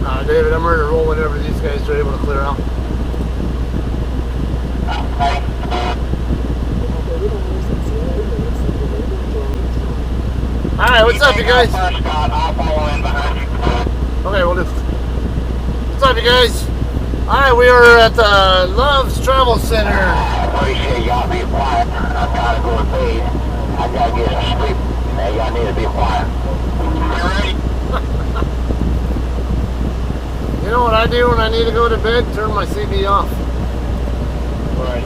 David, I'm ready to roll whenever these guys are able to clear out. Alright, what's up, you guys? Okay, we'll do. What's up, you guys? Alright, we are at the Love's Travel Center. Appreciate y'all being quiet. I gotta go to bed. I gotta get some sleep. Now y'all need to be quiet. You ready? You know what I do when I need to go to bed? Turn my CB off. Right.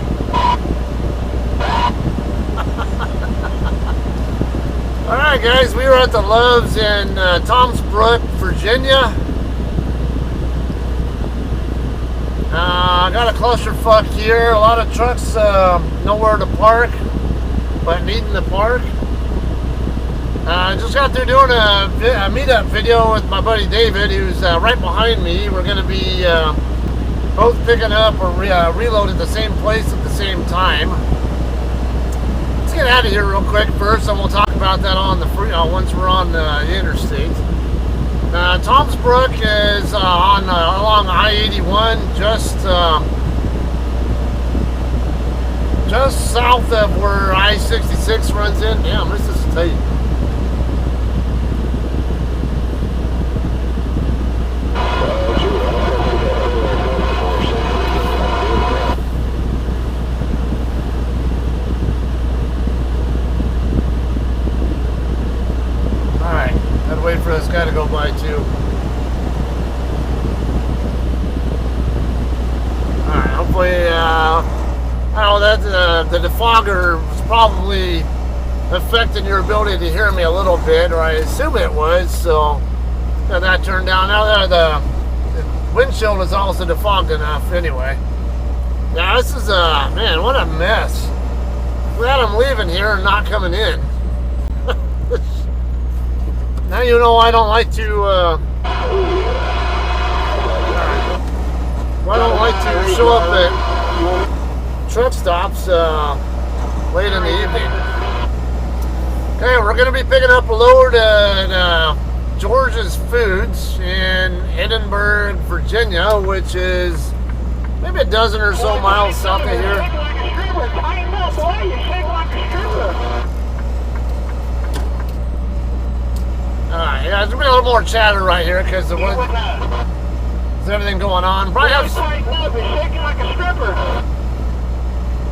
Alright guys, we were at the Love's in Brook, Virginia. I got a clusterfuck here. A lot of trucks nowhere to park, but needing to park. I just got through doing a meetup video with my buddy David, who's right behind me. We're going to be both picking up or reload at the same place at the same time. Let's get out of here real quick first, and we'll talk about that on the once we're on the interstate. Tom's Brook is on along I-81, just south of where I-66 runs in. Damn, this is tight. Wait for this guy to go by too. Alright, hopefully, I don't know, that the defogger was probably affecting your ability to hear me a little bit, or I assume it was, so got that turned down. Now the windshield is also defogged enough anyway. Now this is, man, what a mess. Glad I'm leaving here and not coming in. Now you know I don't like to, I don't like to show up at truck stops late in the evening. Okay, we're going to be picking up a load at George's Foods in Edinburg, Virginia, which is maybe a dozen or so miles south of here. Yeah, there's gonna be a little more chatter right here because there's everything going on.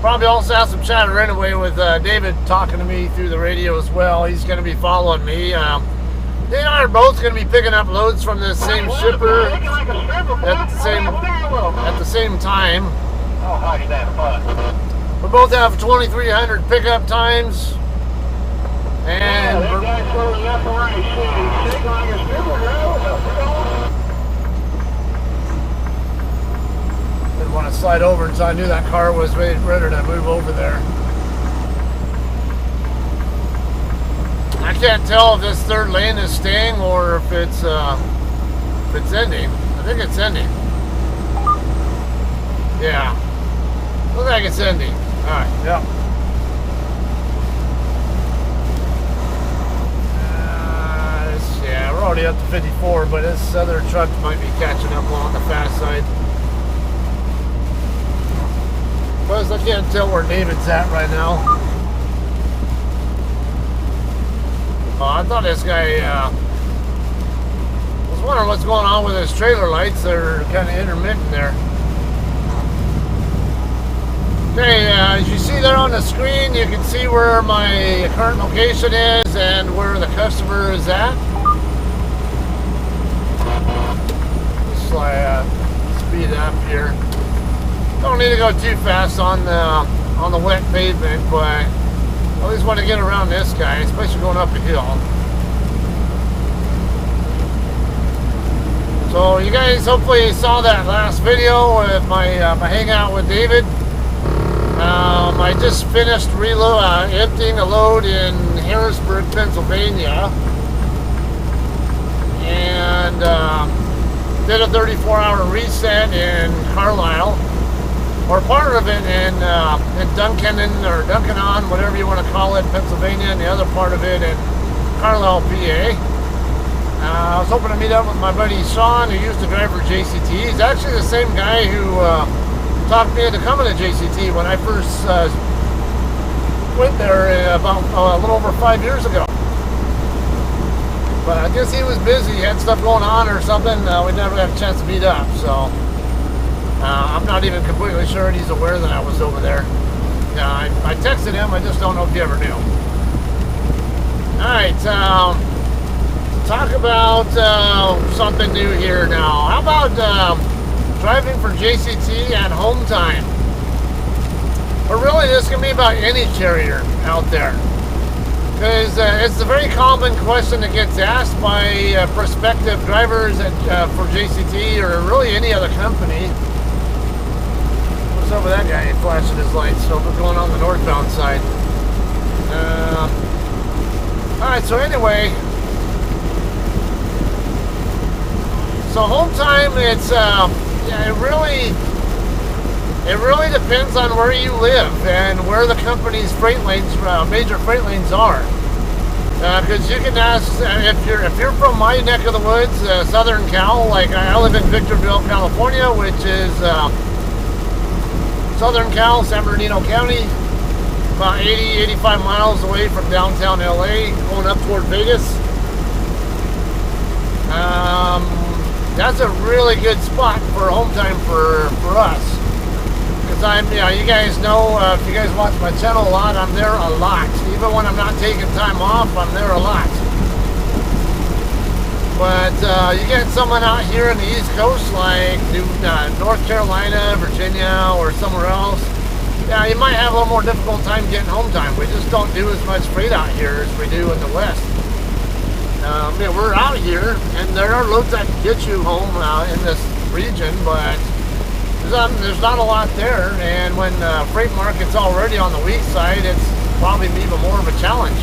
Probably also have some chatter anyway with David talking to me through the radio as well. He's going to be following me. They and I are both going to be picking up loads from the same shipper at the same time. We both have 2,300 pickup times. And didn't want to slide over until I knew that car was ready to move over there. I can't tell if this third lane is staying or if it's ending. I think it's ending. Yeah, looks like it's ending. All right, yeah. Yeah, we're already up to 54, but this other truck might be catching up on the fast side. Plus, I can't tell where David's at right now. Oh, I thought this guy, I was wondering what's going on with his trailer lights. They're kind of intermittent there. Okay, as you see there on the screen, you can see where my current location is and where the customer is at. Speed up here. Don't need to go too fast on the wet pavement, but I always want to get around this guy, especially going up a hill. So you guys hopefully saw that last video with my hangout with David. I just finished emptying a load in Harrisburg, Pennsylvania, and did a 34-hour reset in Carlisle, or part of it in Duncannon, whatever you want to call it, Pennsylvania, and the other part of it in Carlisle, PA. I was hoping to meet up with my buddy Sean, who used to drive for JCT. He's actually the same guy who talked me into coming to JCT when I first went there about a little over 5 years ago. But I guess he was busy, he had stuff going on or something. We never had a chance to meet up, so I'm not even completely sure he's aware that I was over there. I texted him, I just don't know if he ever knew. Alright, talk about something new here now. How about driving for JCT and Home Time? But really, this can be about any carrier out there. Because it's a very common question that gets asked by prospective drivers for JCT or really any other company. What's up with that guy flashing his lights? So we're going on the northbound side. Alright, so anyway. So Home Time, it's it really depends on where you live and where the company's freight lanes, major freight lanes are. Because you can ask if you're from my neck of the woods, Southern Cal. Like I live in Victorville, California, which is Southern Cal, San Bernardino County, about 80-85 miles away from downtown LA, going up toward Vegas. That's a really good spot for Home Time for us. Because you guys know, if you guys watch my channel a lot, I'm there a lot. Even when I'm not taking time off, I'm there a lot. But you get someone out here in the East Coast, like North Carolina, Virginia, or somewhere else, you might have a little more difficult time getting Home Time. We just don't do as much freight out here as we do in the West. We're out here, and there are loads that can get you home in this region, but there's not a lot there, and when freight market's already on the weak side, it's probably even more of a challenge.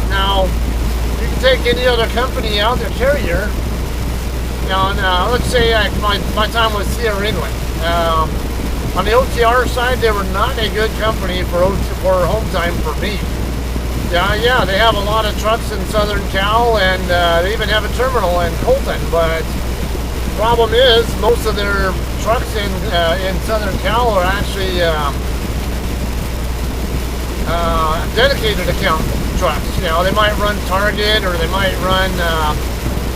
Now, you can take any other company out there, carrier. Let's say my time with Sierra England. On the OTR side, they were not a good company for Home Time for me. Yeah, they have a lot of trucks in Southern Cal, and they even have a terminal in Colton, but the problem is most of their trucks in Southern Cal are actually dedicated account trucks. They might run Target, or they might run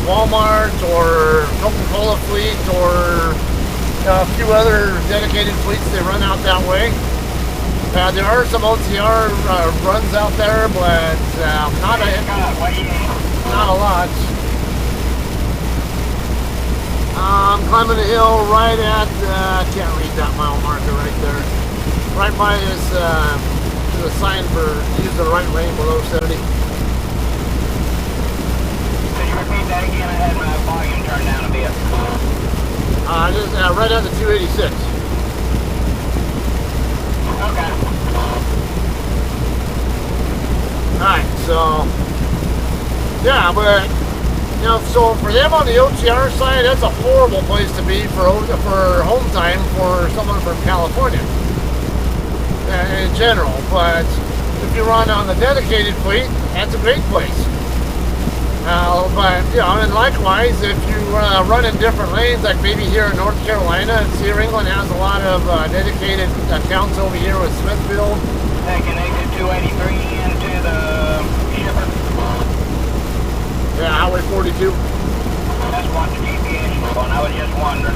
Walmart, or Coca-Cola fleet, or a few other dedicated fleets they run out that way. There are some OTR runs out there, but not a lot. I'm climbing a hill right at, can't read that mile marker right there. Right by this, the sign for use the right lane below 70. Could you repeat that again? I had my volume turned down a bit. Just right at the 286. Okay. Alright, so yeah, but so for them on the OTR side, that's a horrible place to be for Home Time for someone from California in general. But if you run on the dedicated fleet, that's a great place. But and likewise, if you run in different lanes, like maybe here in North Carolina, and Sierra England has a lot of dedicated accounts over here with Smithfield. They connected 283 into the shipper. Yeah, Highway 42. That's what the GPS was on. I was just wondering.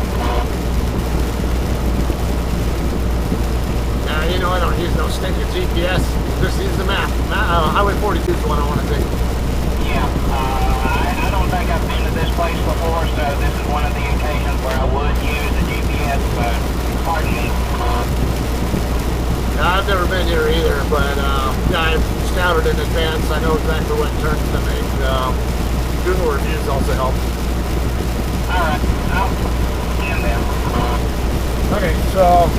I don't use no stinking GPS. Just use the map. Highway 42 is the one I want to take. Yeah. I don't think I've been to this place before, so this is one of the occasions where I would use the GPS, but pardon me. I've never been here either, but I've scouted in advance. I know exactly what turns to make. Google reviews also help. Alright, I'll end them. Okay, so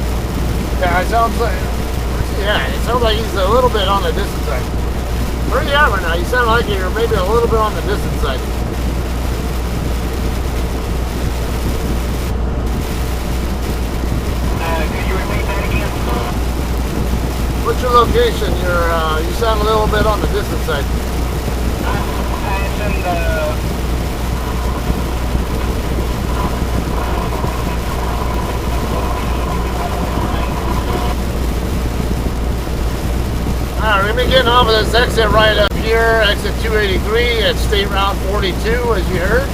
it sounds like he's a little bit on the distant side. Where are you at right now? You sound like you're maybe a little bit on the distant side. Could you repeat that again? What's your location? You sound a little bit on the distant side. It's in the getting off of this exit right up here, exit 283 at State Route 42, as you heard.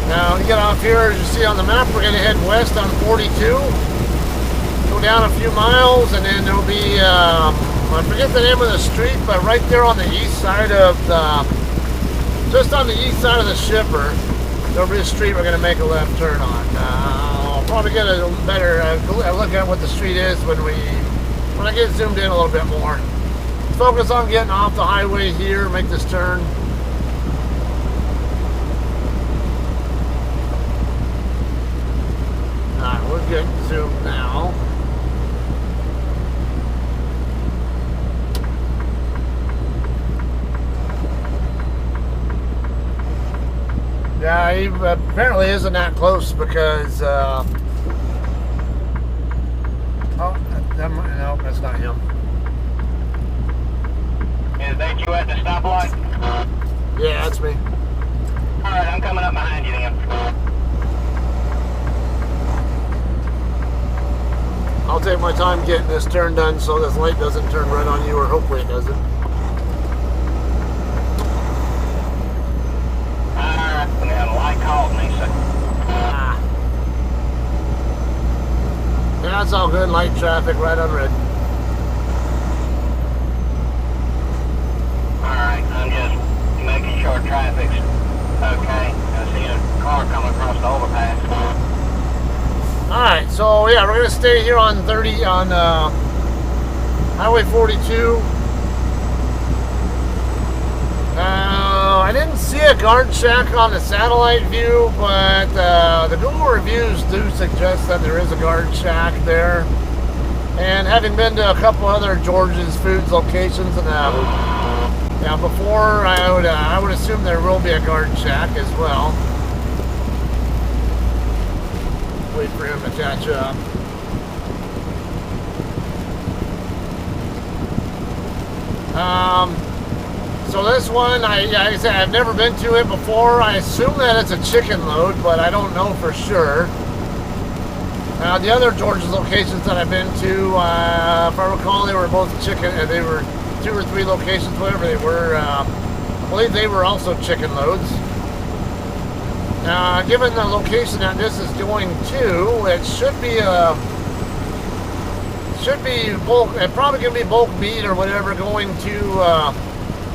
Now, when you get off here, as you see on the map, we're going to head west on 42. Go down a few miles, and then there'll be, I forget the name of the street, but right there on the east side of the, just on the east side of the shipper, there'll be a street we're going to make a left turn on. I'll probably get a better look at what the street is when I get zoomed in a little bit more. Let's focus on getting off the highway here, make this turn. Alright, we're getting zoomed now. Yeah, he apparently isn't that close because, oh, no, that's not him. Is that you at the stoplight? Yeah, that's me. Alright, I'm coming up behind you then. I'll take my time getting this turn done so this light doesn't turn red on you, or hopefully it doesn't. The light called me, so. Yeah, that's all good. Light traffic right on red. Alright, I'm just making sure traffic's okay. I see a car coming across the overpass. Alright, so yeah, we're going to stay here on 30 on Highway 42. I didn't see a guard shack on the satellite view, but the Google reviews do suggest that there is a guard shack there. And having been to a couple other George's Foods locations and before, I would assume there will be a guard shack as well. Wait for him to catch up. So this one, like I said, I've never been to it before. I assume that it's a chicken load, but I don't know for sure. The other George's locations that I've been to, if I recall, they were both chicken. They were 2 or 3 locations, whatever they were. I believe they were also chicken loads. Given the location that this is going to, it should be bulk. It's probably going to be bulk meat or whatever going to.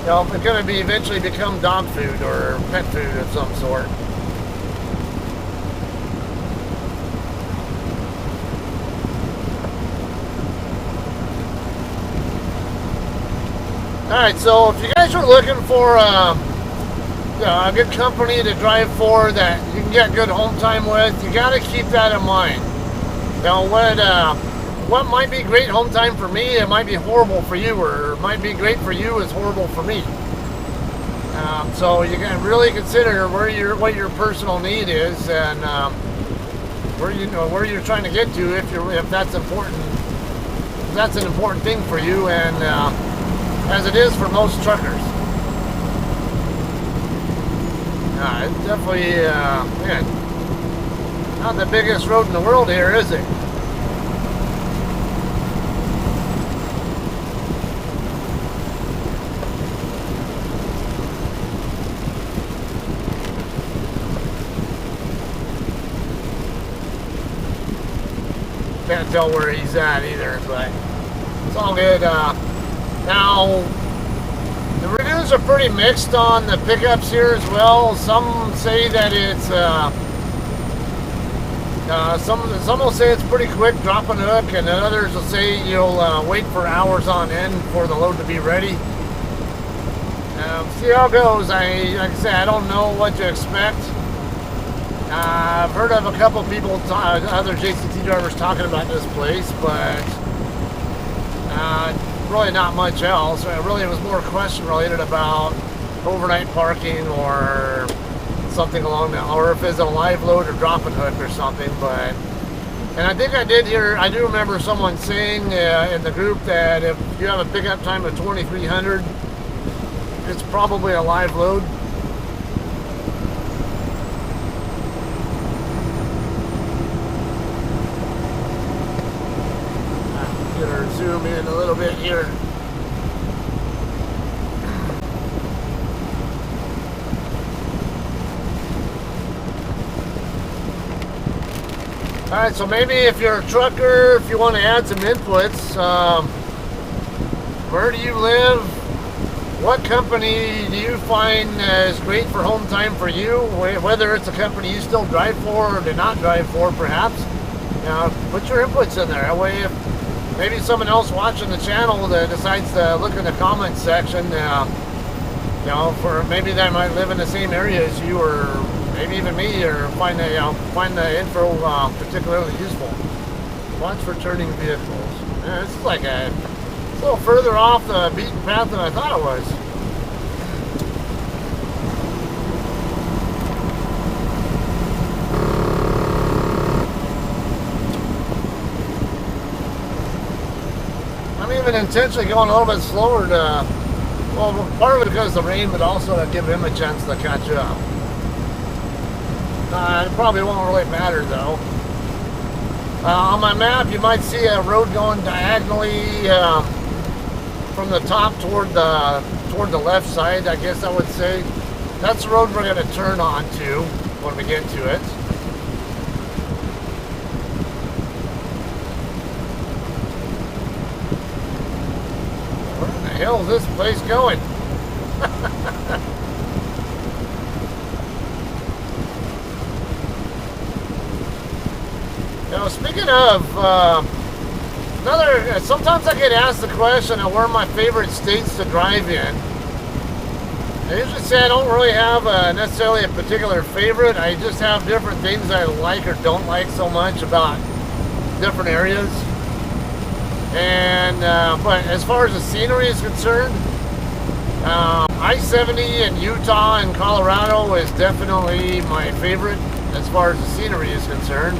It's going to be eventually become dog food or pet food of some sort. Alright, so if you guys are looking for a good company to drive for that you can get good home time with, you got to keep that in mind. What might be great home time for me, it might be horrible for you, or it might be great for you is horrible for me. So you can really consider what your personal need is, and where you're trying to get to if that's important. If that's an important thing for you, and as it is for most truckers. It's definitely not the biggest road in the world here, is it? Can't tell where he's at either, but it's all good. Now, the reviews are pretty mixed on the pickups here as well. Some say that it's some will say it's pretty quick, drop and hook, and then others will say you'll wait for hours on end for the load to be ready. See how it goes. Like I said, I don't know what to expect. I've heard of a couple people, other JCT drivers, talking about this place, but really not much else. Really, it was more question related about overnight parking or something along that, or if it's a live load or drop and hook or something. But, and I think I do remember someone saying in the group that if you have a pickup time of 2300, it's probably a live load. Zoom in a little bit here. Alright, so maybe if you're a trucker, if you want to add some inputs, where do you live? What company do you find is great for home time for you? Whether it's a company you still drive for or do not drive for, perhaps. Put your inputs in there. That way, if maybe someone else watching the channel that decides to look in the comments section, for maybe they might live in the same area as you, or maybe even me, or find the info particularly useful. Watch for turning vehicles. This is like a little further off the beaten path than I thought it was. I'm even intentionally going a little bit slower to, well, part of it because of the rain, but also to give him a chance to catch up. It probably won't really matter though. On my map, you might see a road going diagonally from the top toward the left side, I guess I would say. That's the road we're going to turn onto when we get to it. Where in the hell is this place going? Speaking of, sometimes I get asked the question of where my favorite states to drive in. I usually say I don't really have necessarily a particular favorite. I just have different things I like or don't like so much about different areas. And but as far as the scenery is concerned, I-70 in Utah and Colorado is definitely my favorite as far as the scenery is concerned.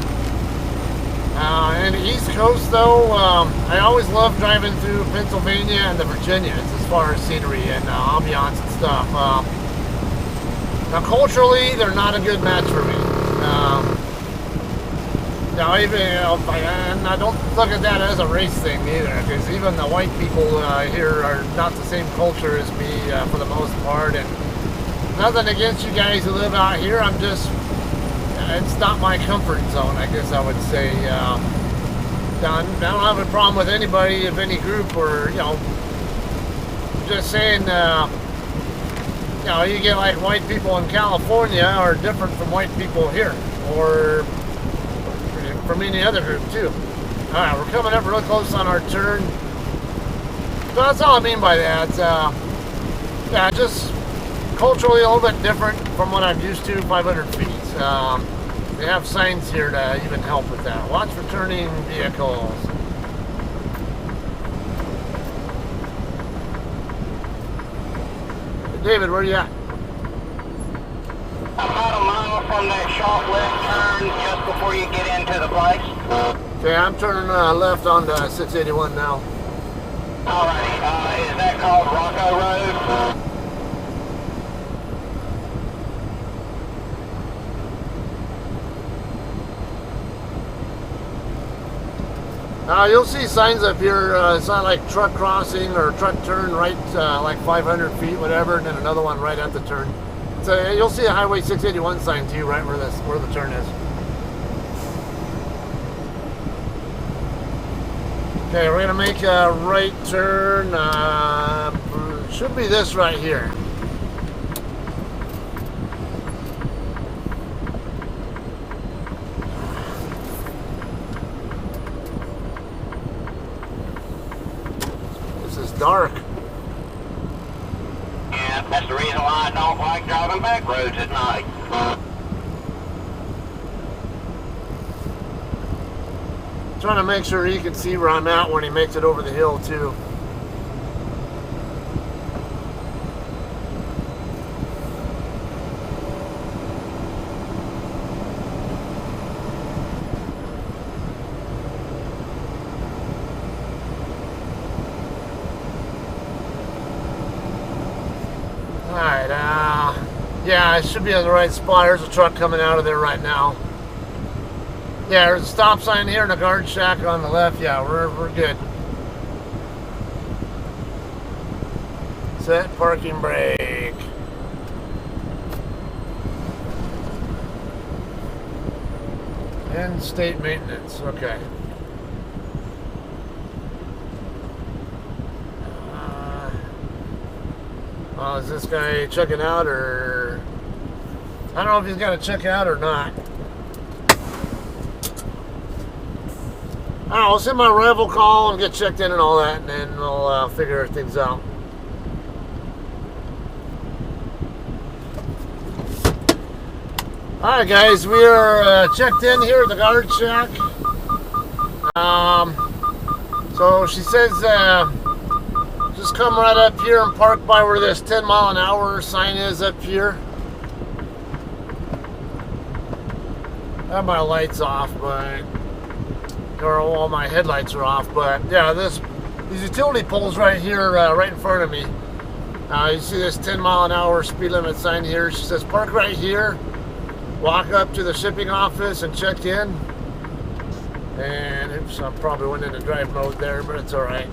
And the East Coast, though, I always love driving through Pennsylvania and the Virginias as far as scenery and ambiance and stuff. Now, culturally, they're not a good match for me. Now, even, and I don't look at that as a race thing either, because even the white people here are not the same culture as me for the most part. And nothing against you guys who live out here. I'm just, it's not my comfort zone, I guess I would say. I don't have a problem with anybody of any group, or just saying, you get like white people in California are different from white people here, or from any other group too. All right, we're coming up real close on our turn. So that's all I mean by that. Just culturally a little bit different from what I'm used to. 500 feet. They have signs here to even help with that. Watch for turning vehicles. Hey, David, where are you at? About a mile from that sharp left turn just before you get into the place. Okay, I'm turning left onto 681 now. Alrighty, is that called Rocco Road? You'll see signs up here. It's not like truck crossing or truck turn right like 500 feet, whatever, and then another one right at the turn. So you'll see a Highway 681 sign too, right where the turn is. Okay, we're gonna make a right turn. Should be this right here. This is dark. Yeah, that's the reason why I don't like driving back roads at night. Trying to make sure he can see where I'm at when he makes it over the hill too. Alright, yeah, I should be in the right spot. There's a truck coming out of there right now. Yeah, there's a stop sign here and a guard shack on the left. Yeah, we're good. Set parking brake. And state maintenance, okay. Well, is this guy checking out, or I don't know if he's got to check out or not. I'll send my arrival call and get checked in and all that, and then we'll figure things out. Alright guys, we are checked in here at the guard shack. So she says just come right up here and park by where this 10 mile an hour sign is up here. I have my lights off, but or all my headlights are off, but yeah, these utility poles right here, right in front of me. You see this 10 mile an hour speed limit sign here. She says park right here, walk up to the shipping office and check in. And oops, I probably went into drive mode there, but it's all right.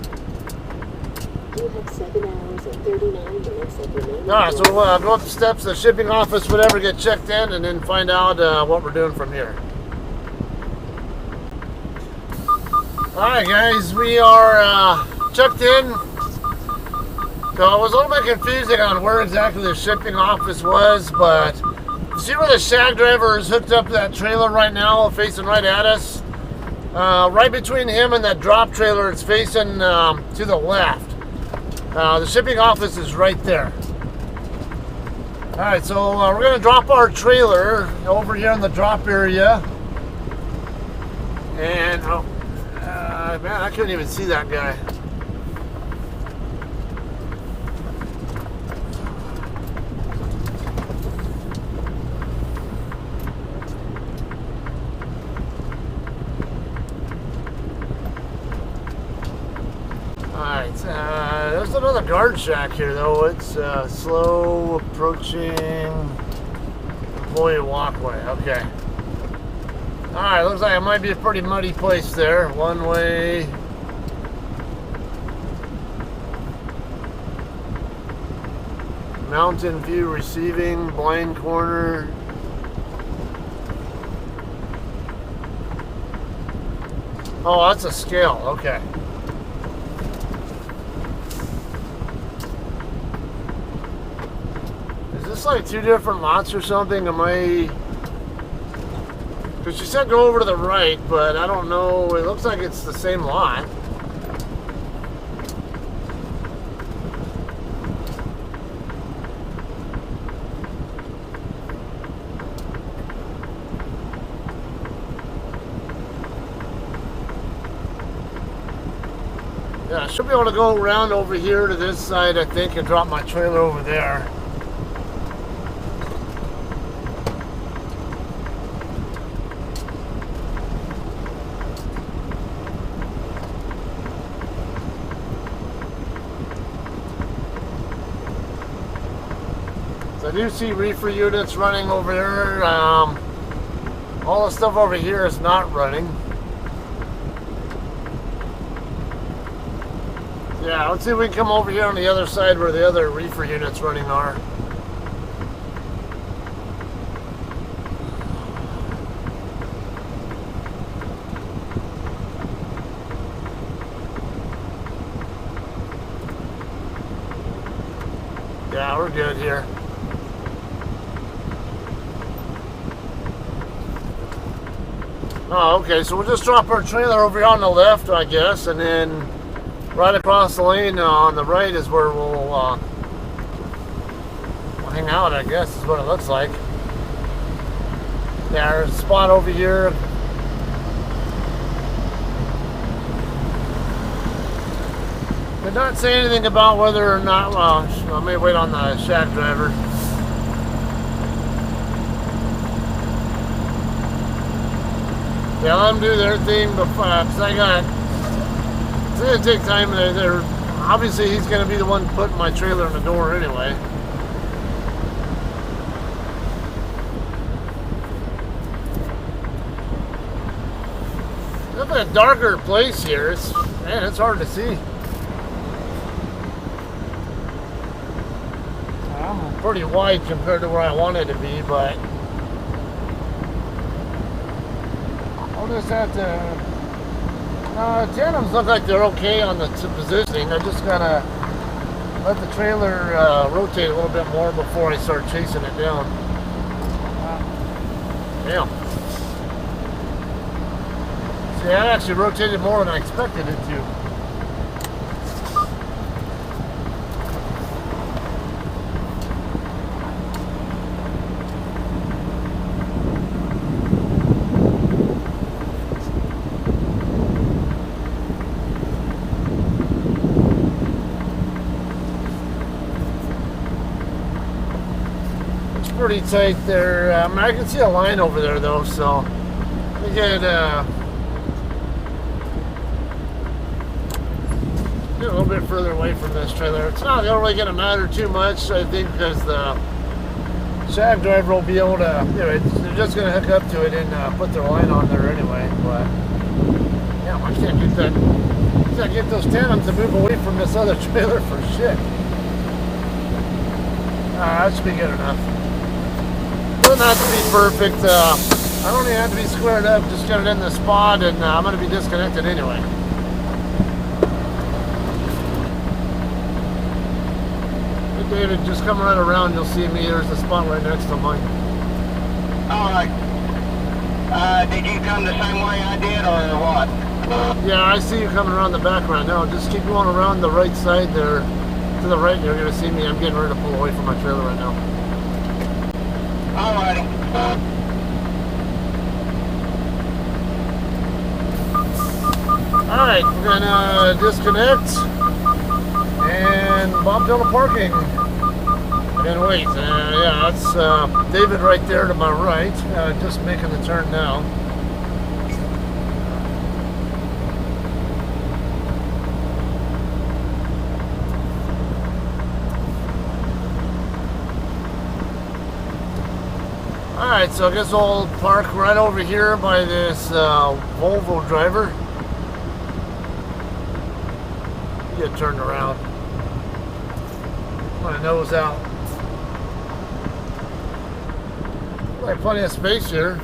You have 7 hours and 39 minutes of remaining. Alright, so we'll go up the steps to the shipping office, whatever, get checked in, and then find out what we're doing from here. Alright guys, we are checked in. So it was a little bit confusing on where exactly the shipping office was, but you see where the shack driver is hooked up to that trailer right now, facing right at us? Right between him and that drop trailer, it's facing to the left. The shipping office is right there. Alright, so we're going to drop our trailer over here in the drop area. And, man, I couldn't even see that guy. Alright, there's another guard shack here though. It's slow approaching employee walkway. Okay. Alright, looks like it might be a pretty muddy place there. One way. Mountain View receiving, blind corner. Oh, that's a scale. Okay. Is this like two different lots or something? Am I... Because she said go over to the right, but I don't know. It looks like it's the same lot. Yeah, I should be able to go around over here to this side, I think, and drop my trailer over there. I do see reefer units running over there. All the stuff over here is not running. Yeah, let's see if we can come over here on the other side where the other reefer units running are. Yeah, we're good here. Oh, okay, so we'll just drop our trailer over here on the left, I guess, and then right across the lane on the right is where we'll hang out, I guess, is what it looks like. Yeah, there's a spot over here. Did not say anything about whether or not, well, I may wait on the shack driver. Yeah, let them do their thing before, because it's going to take time. Obviously, he's going to be the one putting my trailer in the door anyway. It's a darker place here. Man, it's hard to see. I'm pretty wide compared to where I wanted to be, but I'll just have to. Tandems look like they're okay on the positioning. I just gotta let the trailer rotate a little bit more before I start chasing it down. Damn. See, that actually rotated more than I expected it to. Pretty tight there. I can see a line over there though, so we get a little bit further away from this trailer. It's not really going to matter too much, I think, because the shag driver will be able to, they're just going to hook up to it and put their line on there anyway. But yeah, I can't get those tandems to move away from this other trailer for shit. That should be good enough. Doesn't have to be perfect. I don't even have to be squared up. Just get it in the spot, and I'm going to be disconnected anyway. Hey, David, just come right around. You'll see me. There's a spot right next to mine. All right. Did you come the same way I did, or what? Yeah, I see you coming around the back right now. Just keep going around the right side there. To the right, you're going to see me. I'm getting ready to pull away from my trailer right now. Alrighty. Alright, we're gonna disconnect and Bobtail to parking. And wait, yeah, that's David right there to my right, just making the turn now. Alright, so I guess I'll park right over here by this Volvo driver. Get turned around. My nose out. Like plenty of space here.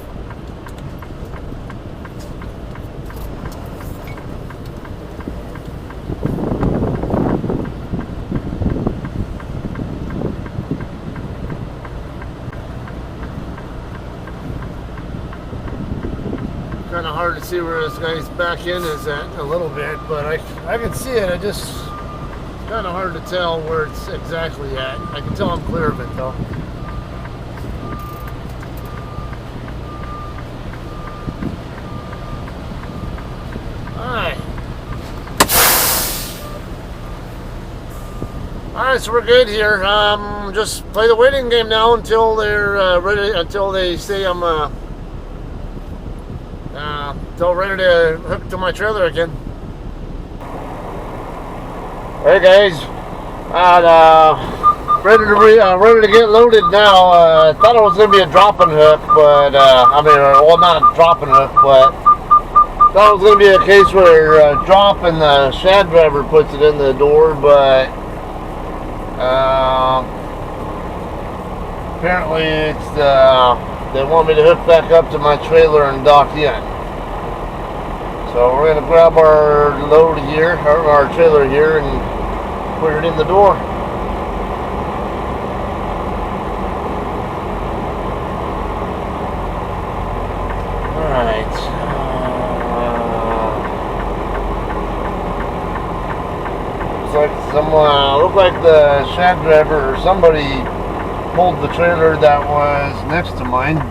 Kind of hard to see where this guy's back in is at a little bit, but I can see it. It's kind of hard to tell where it's exactly at. I can tell I'm clear of it though. Alright, so we're good here. Just play the waiting game now until they're ready, until they say I'm still ready to hook to my trailer again. Hey guys, ready to get loaded now. I thought it was going to be a dropping hook, but well, not a dropping hook, but thought it was going to be a case where drop and the shad driver puts it in the door, but apparently it's they want me to hook back up to my trailer and dock in. So we're going to grab our load here, or our trailer here, and put it in the door. Alright. Looks like the shad driver or somebody pulled the trailer that was next to mine.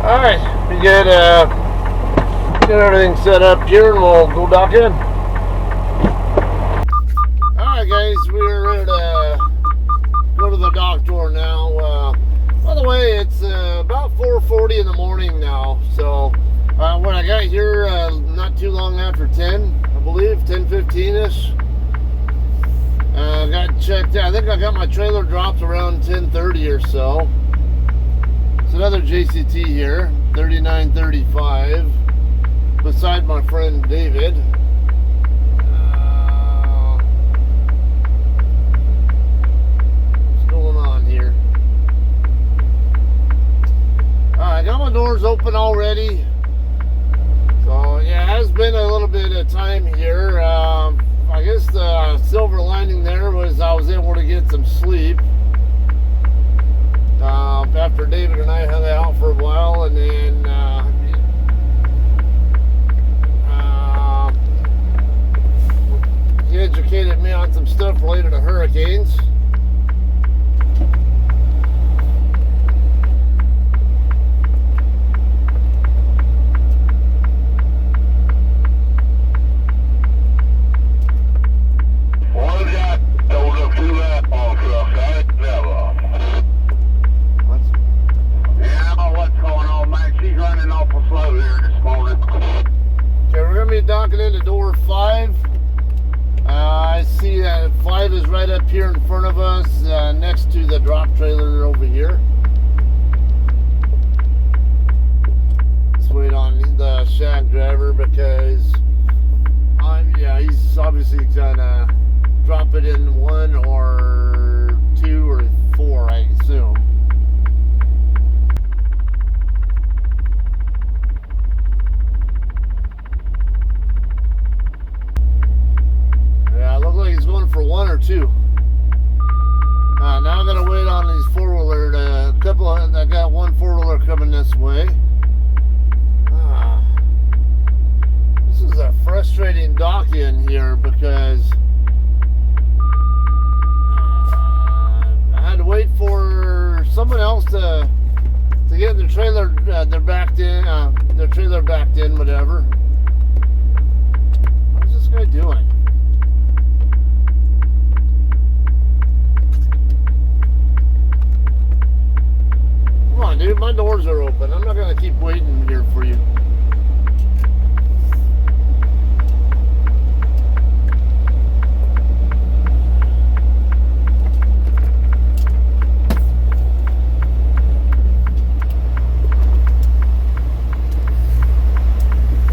Alright, we get everything set up here and we'll go dock in. Alright guys, we're ready to go to the dock door now. By the way, it's about 4:40 in the morning now. So when I got here, not too long after 10, I believe 10:15ish. Got checked out. I think I got my trailer dropped around 10:30 or so. It's another JCT here, 3935, beside my friend David. What's going on here? I got my doors open already. So yeah, it has been a little bit of time here. I guess the silver lining there was I was able to get some sleep after David and I hung out for a while, and then he educated me on some stuff related to hurricanes. Docking into door 5. I see that 5 is right up here in front of us, next to the drop trailer over here. Let's wait on the shack driver because yeah, he's obviously gonna drop it in 1 or 2 or 4, I assume. He's going for 1 or 2. Now I gotta wait on these 4-wheeler. I got one 4-wheeler coming this way. This is a frustrating dock in here because I had to wait for someone else to get their trailer. They're backed in. Their trailer backed in. Whatever. What's this guy doing? Come on, dude, my doors are open. I'm not gonna keep waiting here for you.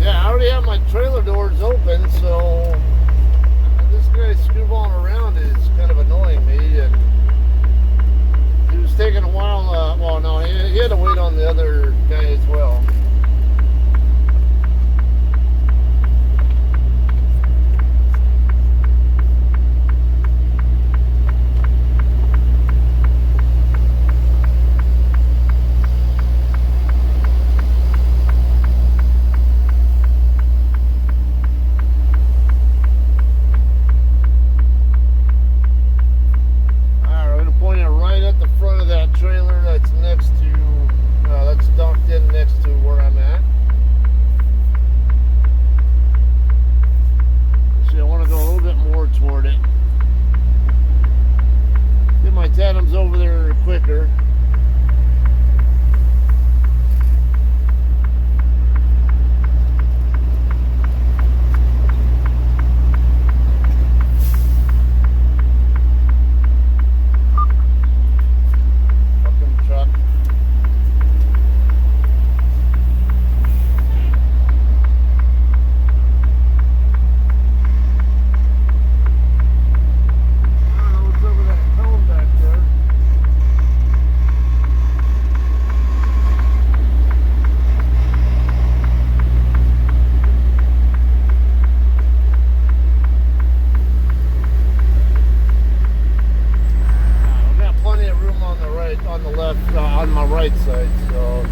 Yeah, I already have my trailer doors open, so this guy screwballing around is kind of annoying me, and he was taking a while. Well, no, he had to wait on the other guy as well. Over there quicker. Fucking truck. On the left, on my right side, so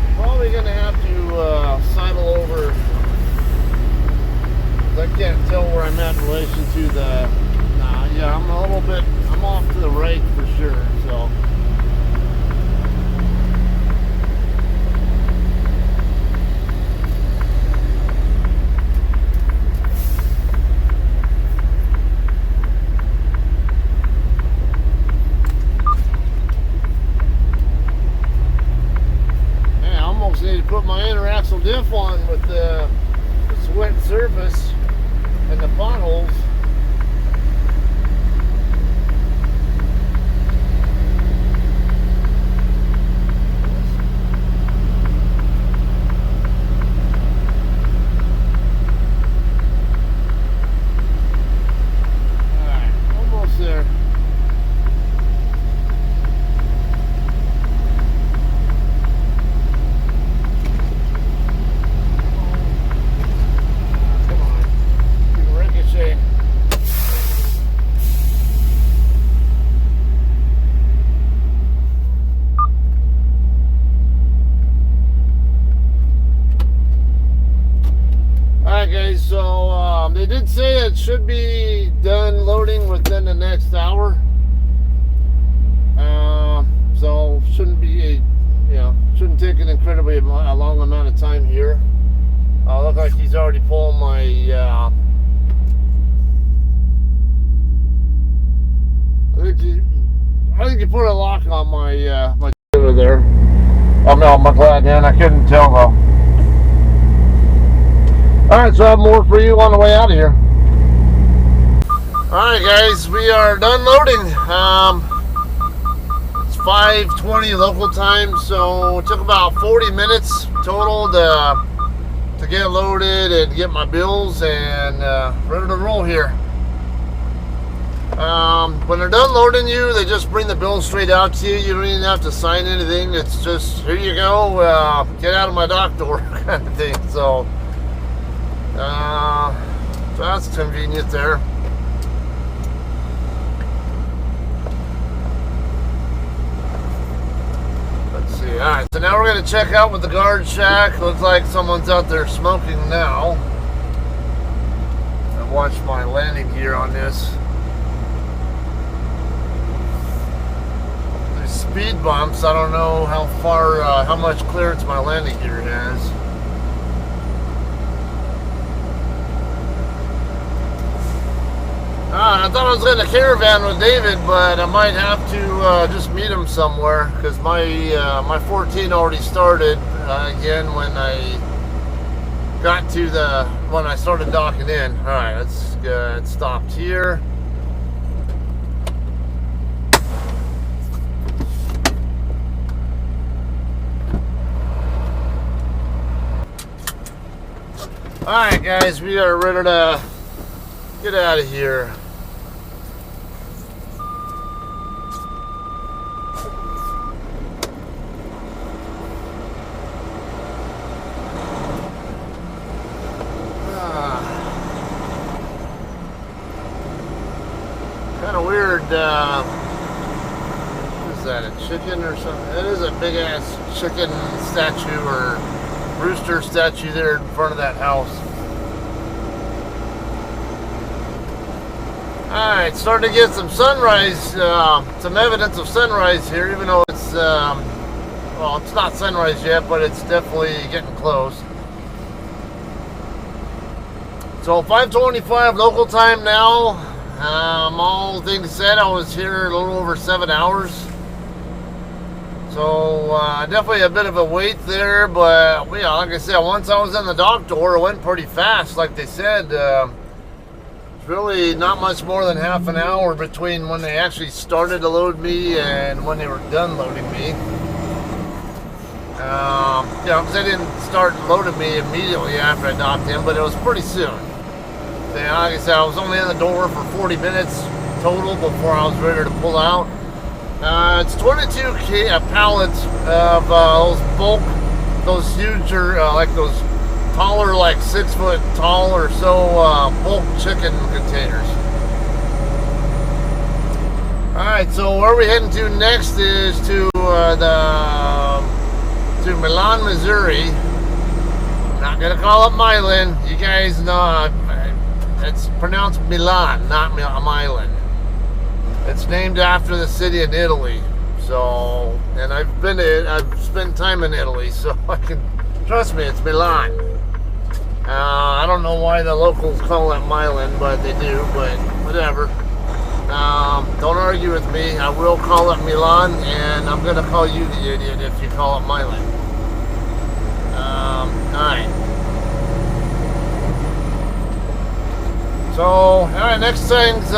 it's probably gonna have to sidle over. I can't tell where I'm at in relation to the. Yeah, I'm a little bit. I'm off to the right for sure. So. diff on with the wet surface and the potholes. Alright, almost there. Alright guys, so they did say it should be done loading within the next hour. So shouldn't be shouldn't take an incredibly long amount of time here. Look like he's already pulling my I think he put a lock on my my trailer there. Oh no, my glad man, I couldn't tell though. Alright, so I have more for you on the way out of here. Alright guys, we are done loading. It's 5:20 local time, so it took about 40 minutes total to get loaded and get my bills and ready to roll here. When they're done loading you, they just bring the bill straight out to you. You don't even have to sign anything. It's just, here you go, get out of my dock door kind of thing. So that's convenient there. Let's see. Alright, so now we're going to check out with the guard shack. Looks like someone's out there smoking now. I watched my landing gear on this. There's speed bumps. I don't know how far, how much clearance my landing gear has. I thought I was in a caravan with David, but I might have to just meet him somewhere because my 14 already started again when I got to when I started docking in. All right, let's get stopped here. All right, guys, we are ready to get out of here. Kind of weird. What is that? A chicken or something? It is a big ass chicken statue or rooster statue there in front of that house. Alright, starting to get some sunrise, some evidence of sunrise here, even though it's, well, it's not sunrise yet, but it's definitely getting close. So 5:25 local time now. All things said, I was here a little over 7 hours. So definitely a bit of a wait there, but yeah, like I said, once I was in the dock door, it went pretty fast. Like they said, really not much more than half an hour between when they actually started to load me and when they were done loading me. Yeah, because they didn't start loading me immediately after I docked in, but it was pretty soon. So, like I said, I was only in the door for 40 minutes total before I was ready to pull out. It's 22 pallets of those bulk, those huge, like those taller, like 6 foot tall or so bulk chicken containers. Alright, so where we're heading to next is to Milan, Missouri. I'm not gonna call it Milan. You guys know it's pronounced Milan, not Milan. It's named after the city in Italy. So, and I've spent time in Italy, so I can trust me. It's Milan. I don't know why the locals call it Milan, but they do. But whatever. Don't argue with me. I will call it Milan, and I'm gonna call you the idiot if you call it Milan. Alright. So, alright, next thing's,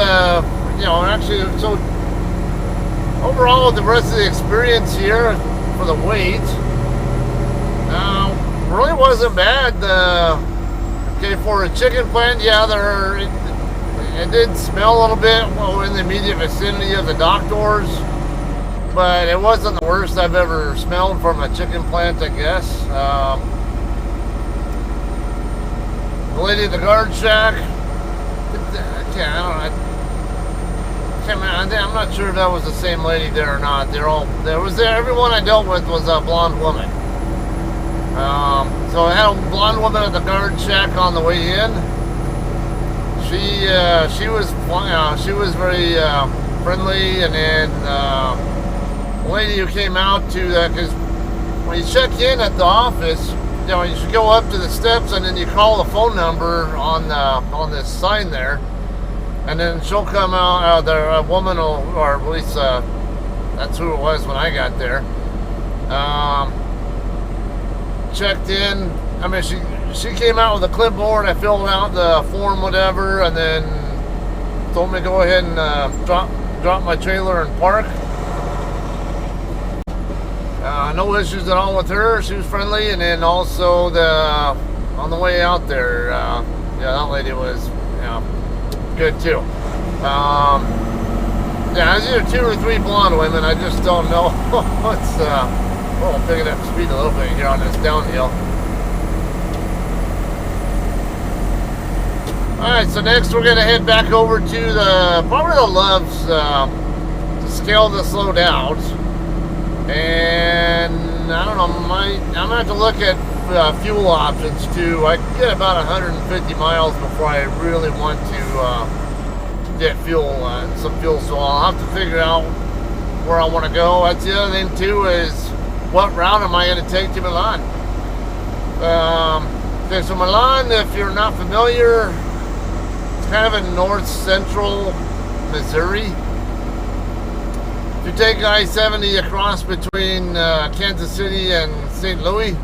you know, actually, so overall, the rest of the experience here for the wait, really wasn't bad. Okay, for a chicken plant, yeah, it did smell a little bit in the immediate vicinity of the dock doors, but it wasn't the worst I've ever smelled from a chicken plant, I guess. The lady at the guard shack, I'm not sure if that was the same lady there or not. Everyone I dealt with was a blonde woman. So I had a blonde woman at the guard shack on the way in. She was very friendly, and then the lady who came out to because when you check in at the office, you know, you should go up to the steps and then you call the phone number on this sign there, and then she'll come out. A woman will, or at least that's who it was when I got there. Checked in. I mean, she came out with a clipboard. I filled out the form, whatever, and then told me to go ahead and drop my trailer and park. No issues at all with her. She was friendly, and then also on the way out there, yeah, that lady was, you know, good too. Yeah, it's either 2 or 3 blonde women. I just don't know what's. Well, I'm picking up speed a little bit here on this downhill. Alright, so next we're going to head back over to probably the Loves to scale this load out. And I don't know, I'm going to have to look at fuel options too. I can get about 150 miles before I really want to get fuel, some fuel, so I'll have to figure out where I want to go. That's the other thing too, is what route am I going to take to Milan? Okay, so Milan, if you're not familiar, it's kind of in north central Missouri. If you take I-70 across between Kansas City and St. Louis,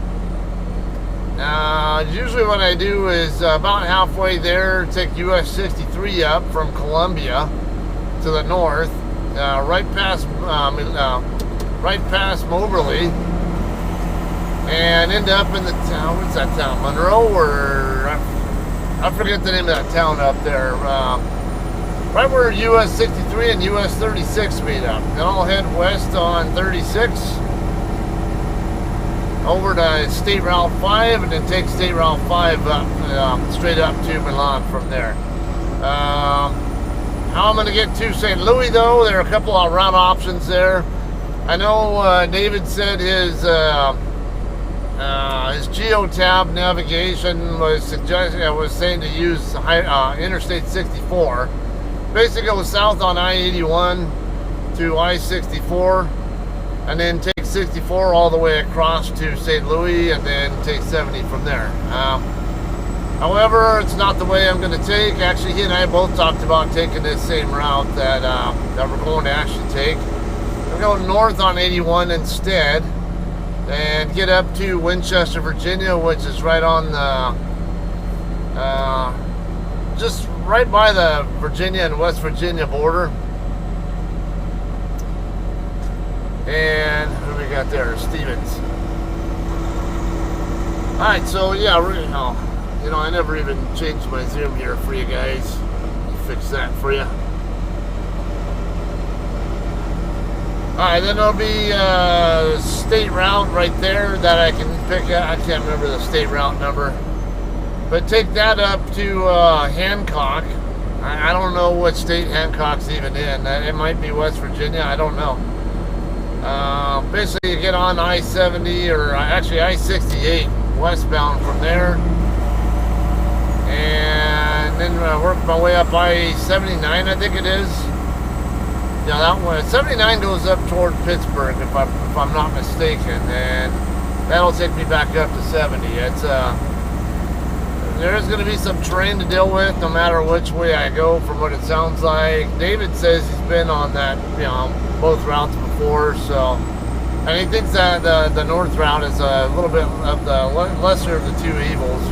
usually what I do is about halfway there, take US 63 up from Columbia to the north, right past Moberly, and end up in the town. What's that town? Monroe, or I forget the name of that town up there. Right where US 63 and US 36 meet up. Then I'll head west on 36 over to State Route 5, and then take State Route 5 up, straight up to Milan from there. How I'm going to get to St. Louis, though, there are a couple of route options there. I know David said his geotab navigation was saying to use Interstate 64. Basically, go south on I-81 to I-64, and then take 64 all the way across to St. Louis, and then take 70 from there. However, it's not the way I'm going to take. Actually, he and I both talked about taking this same route that we're going to actually take. We're going north on 81 instead, and get up to Winchester, Virginia, which is right on the just right by the Virginia and West Virginia border. And who do we got there? Stevens. Alright, so yeah, you know, I never even changed my zoom here for you guys. I'll fix that for you. Alright, then there'll be a state route right there that I can pick up. I can't remember the state route number. But take that up to Hancock. I don't know what state Hancock's even in. It might be West Virginia. I don't know. Basically, you get on I-70, or actually I-68 westbound from there. And then work my way up I-79, I think it is. Yeah, that one. 79 goes up toward Pittsburgh, if I'm not mistaken. And that'll take me back up to 70. It's there's going to be some terrain to deal with no matter which way I go, from what it sounds like. David says he's been on that, you know, both routes before, so And he thinks that the north route is a little bit of the lesser of the two evils,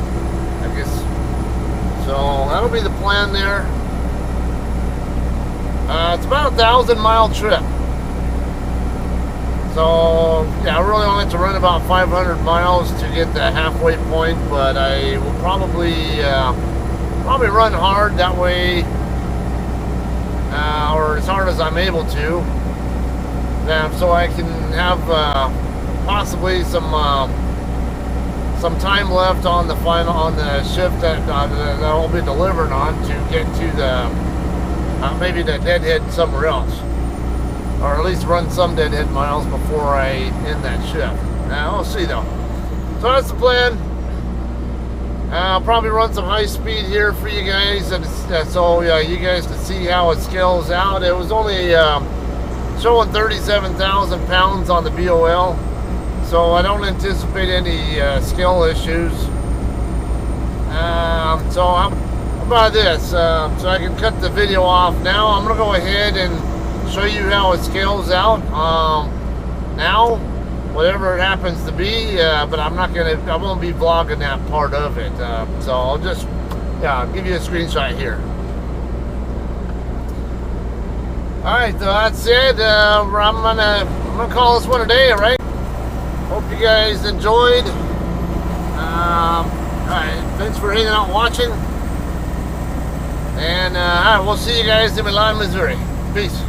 I guess. So that'll be the plan there. It's about a 1,000-mile trip. So yeah, I really only have to run about 500 miles to get the halfway point, but I will probably run hard that way, or as hard as I'm able to. So I can have possibly some time left on the shift that I'll be delivering on to get to the maybe the deadhead somewhere else, or at least run some deadhead miles before I end that shift. We'll see though. So that's the plan. I'll probably run some high speed here for you guys, and so you guys can see how it scales out. It was only showing 37,000 pounds on the BOL, so I don't anticipate any scale issues. So how about this? So I can cut the video off now. I'm gonna go ahead and show you how it scales out now, whatever it happens to be. But I won't be vlogging that part of it. So I'll just give you a screenshot here. Alright, so that's it. I'm gonna call this one a day, alright? Hope you guys enjoyed. Alright, thanks for hanging out and watching. And alright, we'll see you guys in Milan, Missouri. Peace.